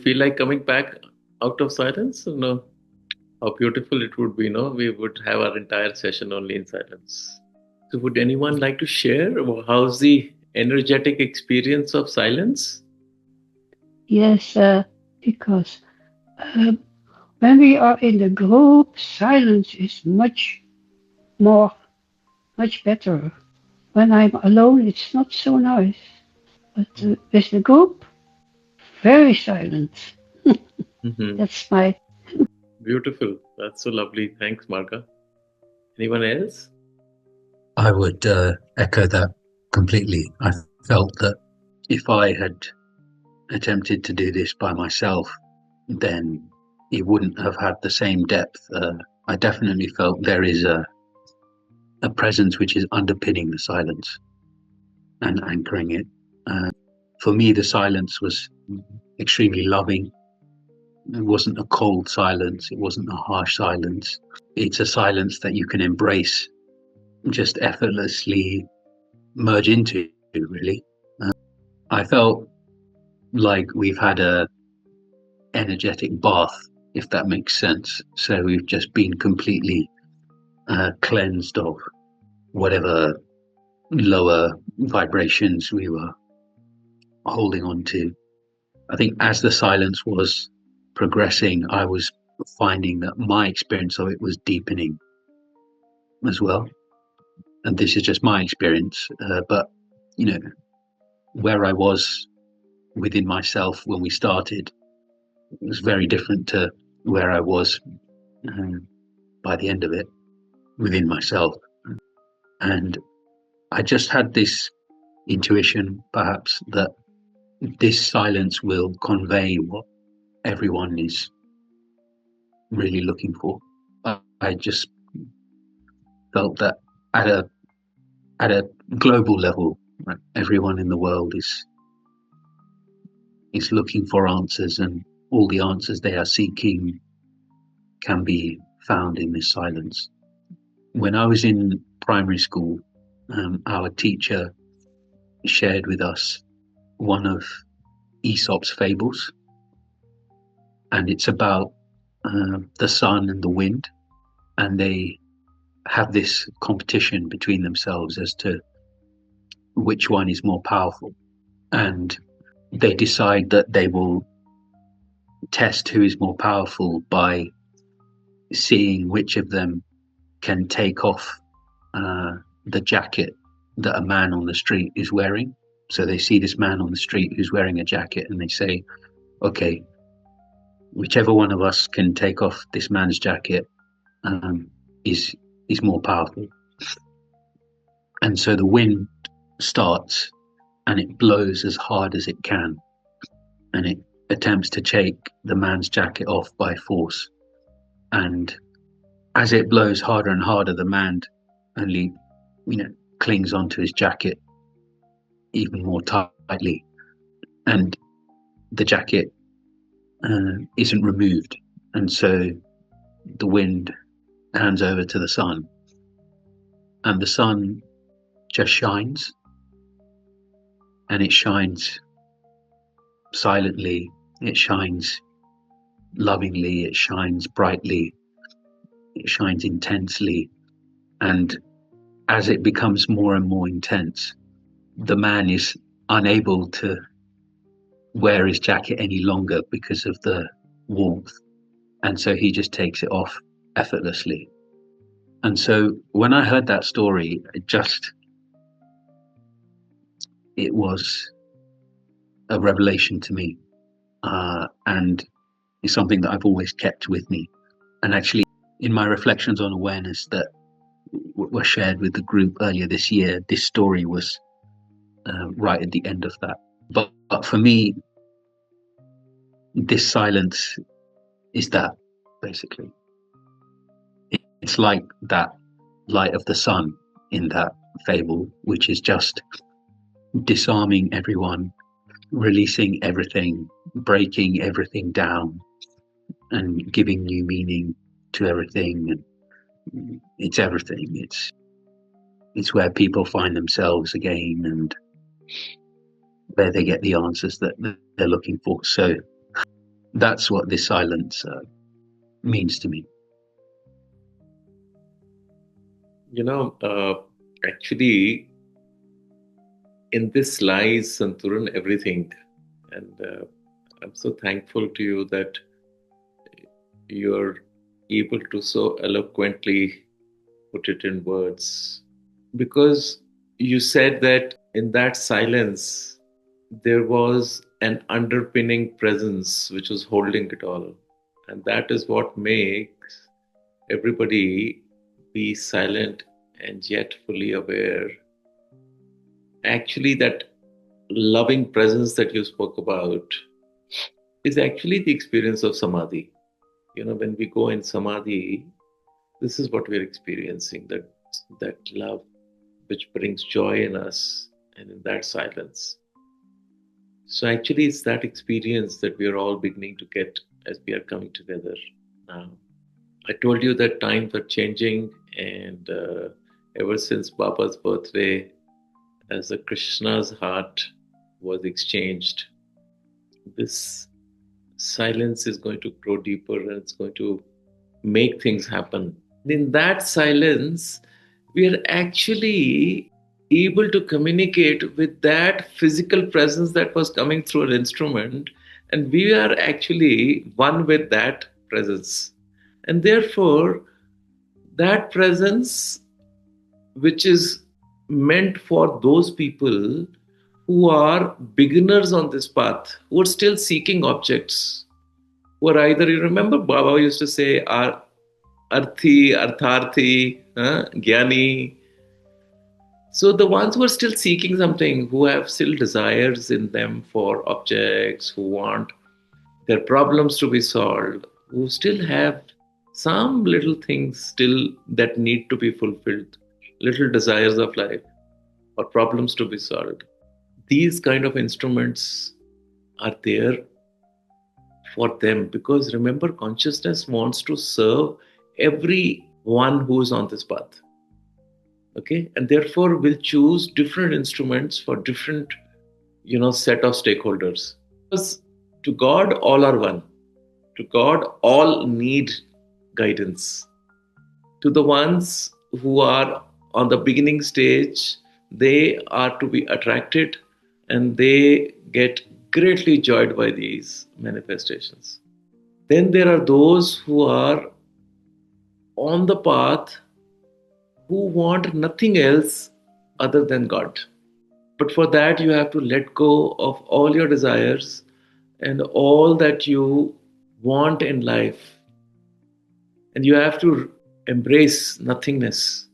feel like coming back out of silence? Or no? How beautiful it would be, no? We would have our entire session only in silence. So, would anyone like to share how's the energetic experience of silence? Yes, because uh, when we are in the group, silence is more, much better. When I'm alone, it's not so nice. But with the group, very silent. Hmm. That's my Beautiful. That's so lovely. Thanks, Marga. Anyone else? I would echo that completely. I felt that if I had attempted to do this by myself, then it wouldn't have had the same depth. I definitely felt there is a presence which is underpinning the silence and anchoring it. Uh, for me, the silence was extremely loving. It wasn't a cold silence. It wasn't a harsh silence. It's a silence that you can embrace, just effortlessly merge into, really. I felt like we've had a energetic bath, if that makes sense. So we've just been completely cleansed of whatever lower vibrations we were holding on to. I think as the silence was progressing, I was finding that my experience of it was deepening as well. And this is just my experience, but you know, where I was within myself when we started was very different to where I was by the end of it within myself. And I just had this intuition, perhaps, that this silence will convey what everyone is really looking for. I just felt that at a global level, right, everyone in the world is looking for answers, and all the answers they are seeking can be found in this silence. When I was in primary school, our teacher shared with us one of Aesop's fables, and it's about the sun and the wind, and they have this competition between themselves as to which one is more powerful. And they decide that they will test who is more powerful by seeing which of them can take off the jacket that a man on the street is wearing. So they see this man on the street who's wearing a jacket, and they say, okay, whichever one of us can take off this man's jacket um, is more powerful. And so the wind starts and it blows as hard as it can, and it attempts to take the man's jacket off by force. And as it blows harder and harder, the man only, clings onto his jacket even more tightly, and the jacket isn't removed. And so the wind hands over to the sun, and the sun just shines, and it shines silently, it shines lovingly, it shines brightly, it shines intensely. And as it becomes more and more intense, the man is unable to wear his jacket any longer because of the warmth. And so he just takes it off effortlessly. And so when I heard that story, it was a revelation to me. And it's something that I've always kept with me. And actually, in my reflections on awareness that were shared with the group earlier this year, this story was right at the end of that. But for me, this silence is that, basically. It's like that light of the sun in that fable, which is just disarming everyone, releasing everything, breaking everything down, and giving new meaning to everything. And it's everything. It's where people find themselves again, and where they get the answers that they're looking for. So that's what this silence means to me. Actually, in this lies, Santuran, everything. And I'm so thankful to you that you're able to so eloquently put it in words. Because you said that in that silence, there was an underpinning presence which was holding it all. And that is what makes everybody be silent and yet fully aware. Actually, that loving presence that you spoke about is actually the experience of samadhi. When we go in samadhi, this is what we're experiencing, that love which brings joy in us and in that silence. So actually, it's that experience that we are all beginning to get as we are coming together now. I told you that times are changing, and ever since Baba's birthday, as the Krishna's heart was exchanged, this silence is going to grow deeper and it's going to make things happen. In that silence, we are actually able to communicate with that physical presence that was coming through an instrument, and we are actually one with that presence. And therefore, that presence, which is meant for those people who are beginners on this path, who are still seeking objects, who are either, you remember, Baba used to say, are arthi, artharthi, gyani. So the ones who are still seeking something, who have still desires in them for objects, who want their problems to be solved, who still have some little things still that need to be fulfilled, little desires of life or problems to be solved. These kind of instruments are there for them, because remember, consciousness wants to serve everyone who is on this path. Okay, and therefore will choose different instruments for different set of stakeholders, because to God all are one. To God all need guidance. To the ones who are on the beginning stage, they are to be attracted and they get greatly joyed by these manifestations. Then there are those who are on the path, who want nothing else other than God. But for that, you have to let go of all your desires and all that you want in life. And you have to embrace nothingness.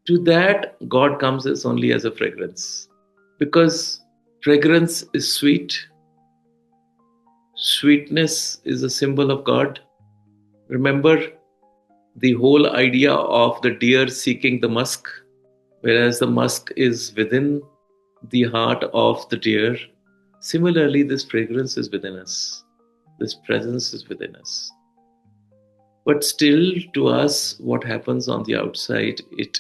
To that, God comes as only as a fragrance. Because fragrance is sweet. Sweetness is a symbol of God. Remember the whole idea of the deer seeking the musk, whereas the musk is within the heart of the deer. Similarly, this fragrance is within us. This presence is within us. But still, to us, what happens on the outside, it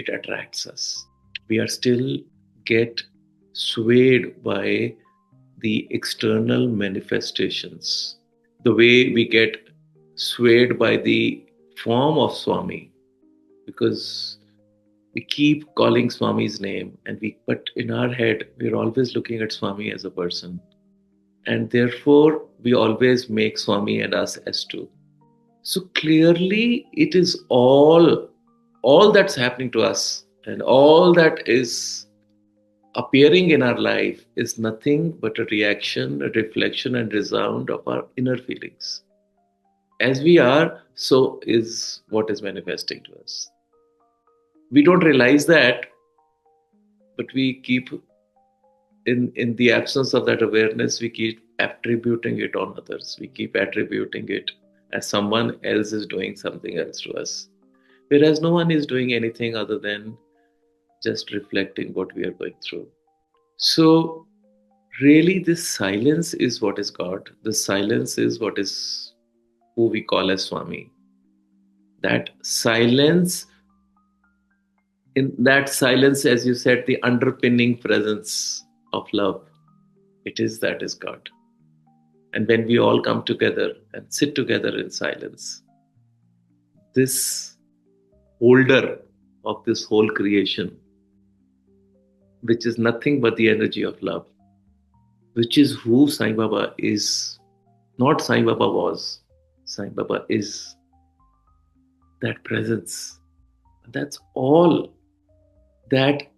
attracts us. We are still get swayed by the external manifestations. The way we get swayed by the form of Swami, because we keep calling Swami's name, but in our head, we're always looking at Swami as a person. And therefore, we always make Swami and us as two. So clearly, it is all that's happening to us, and all that is appearing in our life is nothing but a reaction, a reflection, and resound of our inner feelings. As we are, so is what is manifesting to us. We don't realize that, but we keep, in the absence of that awareness, we keep attributing it on others. We keep attributing it as someone else is doing something else to us. Whereas no one is doing anything other than just reflecting what we are going through. So, really, this silence is what is God. The silence is what is who we call as Swami. That silence, in that silence, as you said, the underpinning presence of love, that is God. And when we all come together and sit together in silence, this holder of this whole creation, which is nothing but the energy of love, which is who Sai Baba is, not Sai Baba was. Sai Baba is that presence. That's all that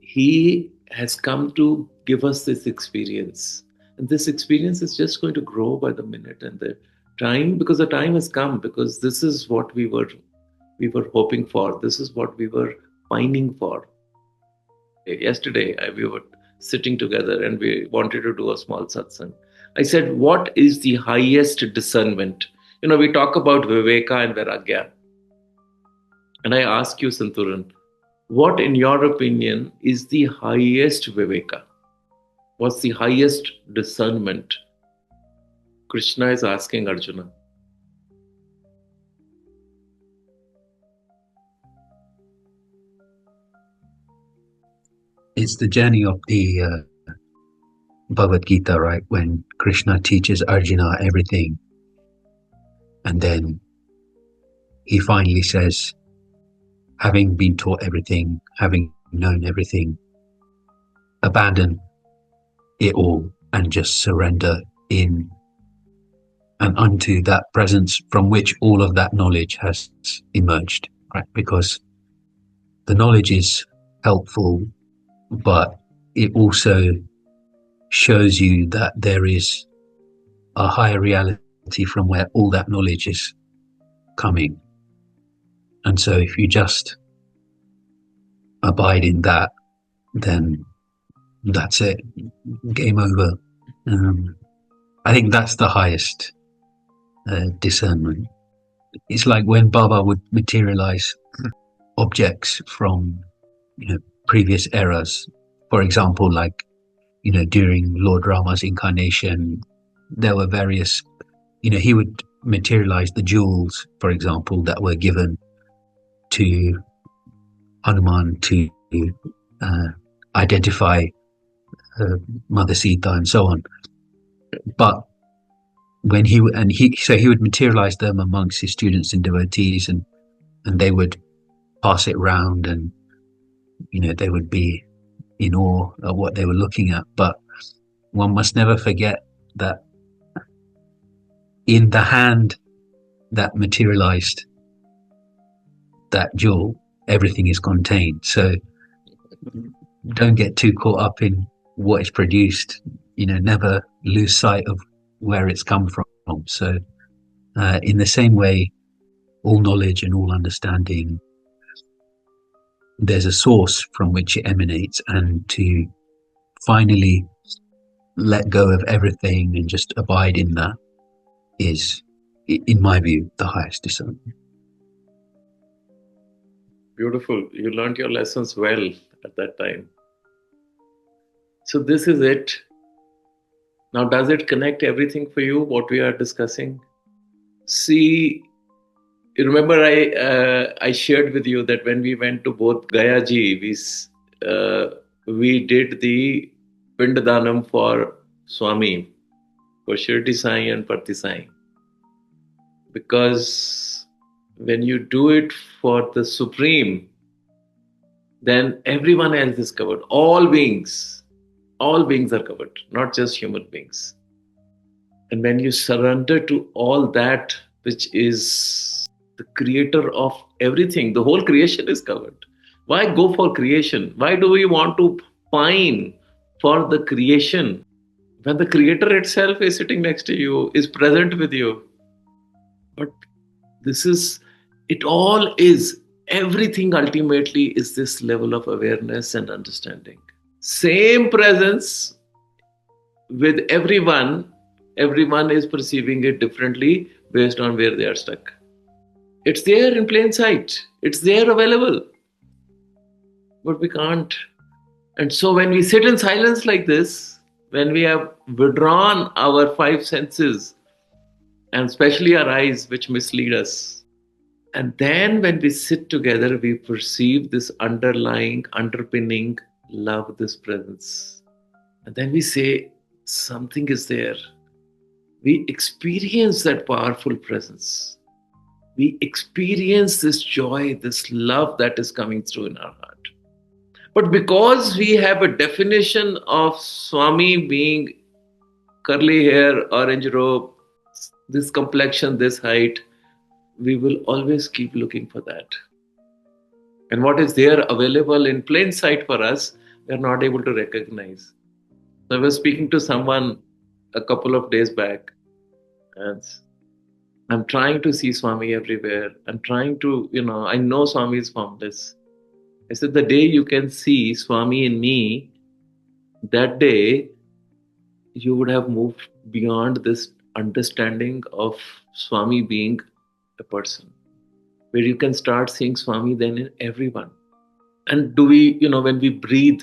he has come to give us this experience. And this experience is just going to grow by the minute and the time, because the time has come, because this is what we were hoping for. This is what we were pining for. Yesterday, we were sitting together and we wanted to do a small satsang. I said, what is the highest discernment? We talk about Viveka and Vairagya. And I ask you, Santuran, what, in your opinion, is the highest Viveka? What's the highest discernment? Krishna is asking Arjuna. It's the journey of the Bhagavad Gita, right? When Krishna teaches Arjuna everything, and then he finally says, having been taught everything, having known everything, abandon it all and just surrender in and unto that presence from which all of that knowledge has emerged, right? Because the knowledge is helpful, but it also shows you that there is a higher reality from where all that knowledge is coming. And so if you just abide in that, then that's it, game over. I think that's the highest discernment. It's like when Baba would materialize objects from previous eras. For example, like during Lord Rama's incarnation, there were various, he would materialize the jewels, for example, that were given to Hanuman to identify Mother Sita and so on. But when he would materialize them amongst his students and devotees, and they would pass it round, and they would be in awe at what they were looking at. But one must never forget that in the hand that materialized that jewel, everything is contained. So don't get too caught up in what is produced. Never lose sight of where it's come from. So in the same way, all knowledge and all understanding, there's a source from which it emanates, and to finally let go of everything and just abide in that is, in my view, the highest discernment. Beautiful. You learned your lessons well at that time. So this is it. Now, does it connect everything for you, what we are discussing? See, you remember I shared with you that when we went to both Gaya Ji, we did the Pindadanam for Swami, for Shirdi Sai and Parthi Sai. Because when you do it for the Supreme, then everyone else is covered. All beings are covered, not just human beings. And when you surrender to all that which is the creator of everything, the whole creation is covered. Why go for creation? Why do we want to pine for the creation when the creator itself is sitting next to you, is present with you? But everything ultimately is this level of awareness and understanding. Same presence with everyone is perceiving it differently based on where they are stuck. It's there in plain sight. It's there available. But we can't. And so when we sit in silence like this, when we have withdrawn our five senses, and especially our eyes, which mislead us, and then when we sit together, we perceive this underpinning love, this presence. And then we say, something is there. we experience that powerful presence. We experience this joy, this love that is coming through in our heart. But because we have a definition of Swami being curly hair, orange robe, this complexion, this height, we will always keep looking for that. And what is there available in plain sight for us, we are not able to recognize. So I was speaking to someone a couple of days back, and I'm trying to see Swami everywhere. I'm trying to, I know Swami is formless. I said, the day you can see Swami in me, that day you would have moved beyond this understanding of Swami being a person, where you can start seeing Swami then in everyone. And do we, when we breathe,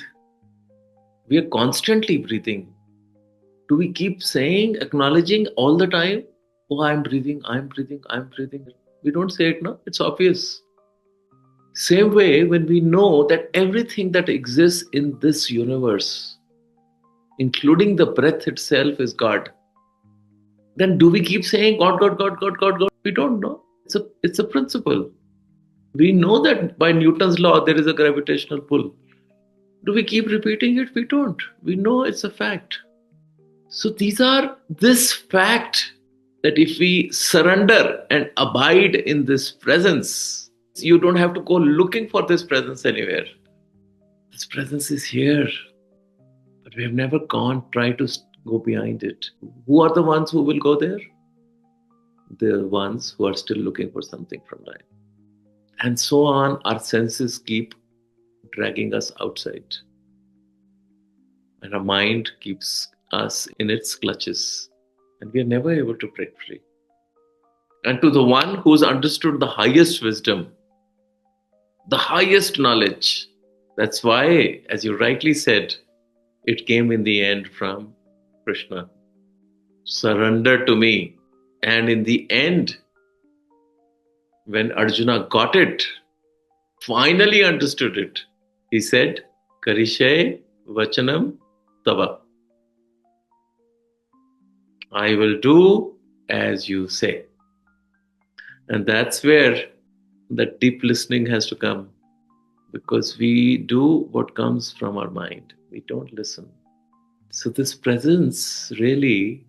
we are constantly breathing. Do we keep saying, acknowledging all the time, oh, I'm breathing, I'm breathing, I'm breathing? We don't say it, no? It's obvious. Same way, when we know that everything that exists in this universe, including the breath itself, is God, then do we keep saying God, God, God, God, God, God? We don't know. It's a principle. We know that by Newton's law there is a gravitational pull. Do we keep repeating it? We don't. We know it's a fact. So these are this fact that if we surrender and abide in this presence, you don't have to go looking for this presence anywhere. This presence is here, but we have never tried to go behind it. Who are the ones who will go there? The ones who are still looking for something from life. And so on, our senses keep dragging us outside. And our mind keeps us in its clutches. And we are never able to break free. And to the one who's understood the highest wisdom, the highest knowledge, that's why, as you rightly said, it came in the end from Krishna. Surrender to me. And in the end, when Arjuna got it, finally understood it, he said, Karishay Vachanam Tava. I will do as you say. And that's where that deep listening has to come, because we do what comes from our mind. We don't listen. So this presence really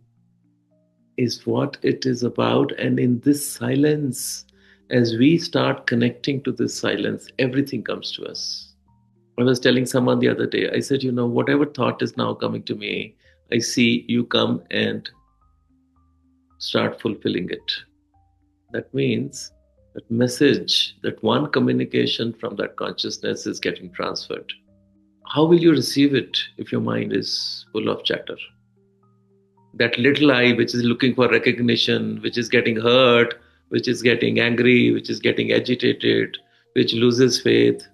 is what it is about. And in this silence, as we start connecting to this silence, everything comes to us. I was telling someone the other day, I said, whatever thought is now coming to me, I see you come and start fulfilling it. That means that message, that one communication from that consciousness is getting transferred. How will you receive it if your mind is full of chatter? That little I, which is looking for recognition, which is getting hurt, which is getting angry, which is getting agitated, which loses faith.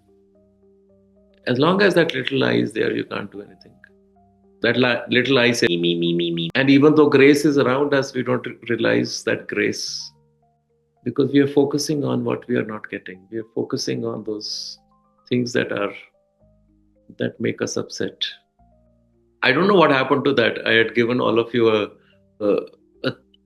As long as that little I is there, you can't do anything. That little I says, me. And even though grace is around us, we don't realize that grace, because we are focusing on what we are not getting. We are focusing on those things that make us upset. I don't know what happened to that. I had given all of you a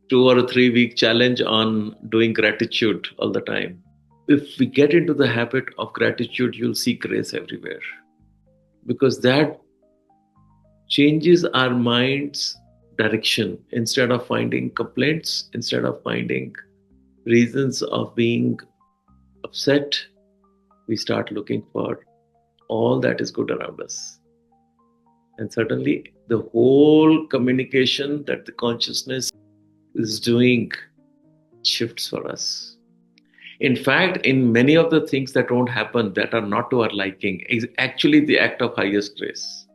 2 or a 3 week challenge on doing gratitude all the time. If we get into the habit of gratitude, you'll see grace everywhere, because that changes our mind's direction. Instead of finding complaints, instead of finding reasons of being upset, we start looking for all that is good around us. And suddenly the whole communication that the consciousness is doing shifts for us. In fact, in many of the things that don't happen, that are not to our liking, is actually the act of highest grace.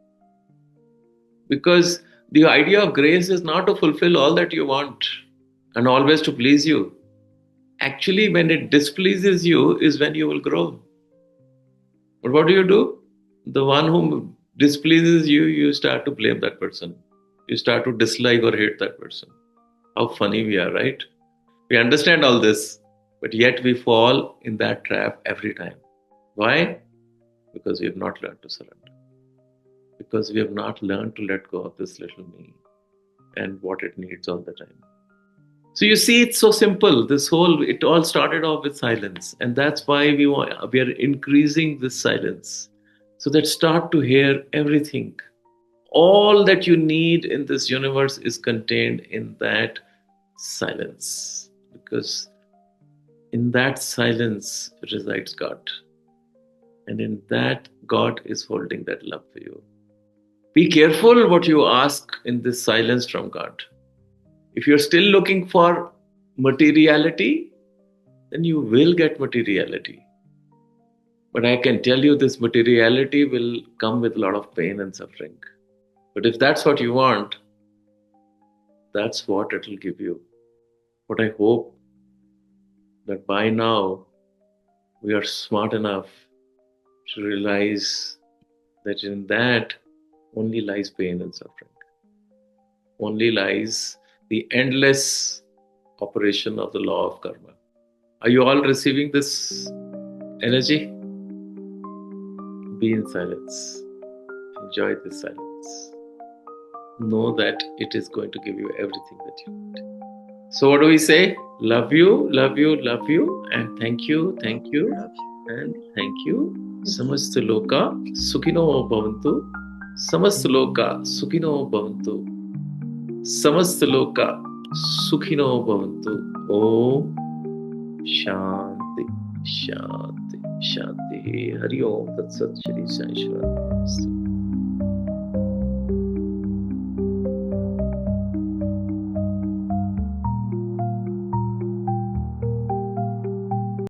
Because the idea of grace is not to fulfill all that you want and always to please you. Actually, when it displeases you is when you will grow. But what do? The one who displeases you, you start to blame that person. You start to dislike or hate that person. How funny we are, right? We understand all this, but yet we fall in that trap every time. Why? Because we have not learned to surrender. Because we have not learned to let go of this little me. and what it needs all the time. So you see, it's so simple. It all started off with silence, and that's why we are increasing this silence, so that start to hear everything. All that you need in this universe is contained in that silence, because in that silence resides God, and in that God is holding that love for you. Be careful what you ask in this silence from God. If you're still looking for materiality, then you will get materiality. But I can tell you this materiality will come with a lot of pain and suffering. But if that's what you want, that's what it will give you. But I hope that by now we are smart enough to realize that in that only lies pain and suffering, only lies the endless operation of the law of karma. Are you all receiving this energy? Be in silence. Enjoy this silence. Know that it is going to give you everything that you need. So, what do we say? Love you, love you, love you, and thank you, and thank you. Samasta loka sukhino bhavantu. Samasta loka sukhino bhavantu. Samasta loka sukhino bhavantu. Om Shanti, Shanti, Shanti. Hari Om Tat Sat Shri Sai Shri.